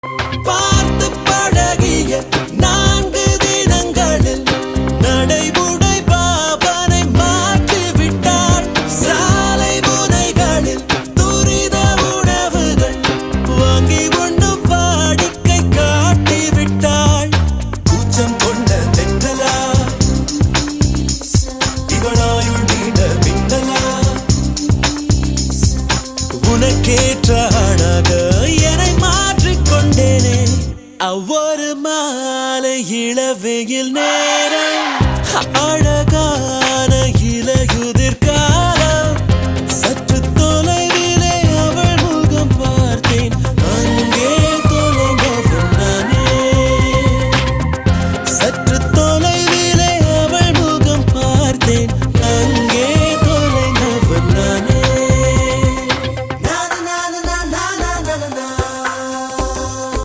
பார்த்து பழகிய 4 தினங்களில் நடைமுறை பாவனை மாற்றிவிட்டாள். சாலை முனைகளில் துரித உணவுகள் வாங்கி உண்ணும் வாடிக்கை காட்டிவிட்டாள். கூச்சம் கொண்ட தென்றலா இவளாயுள் நீண்ட பின்னலா உனக்கேற்ற அழக என்னை மாற்றிக்கொண்டேனே. ஒவ்வொரு மாலை இளவெயில் நேரம்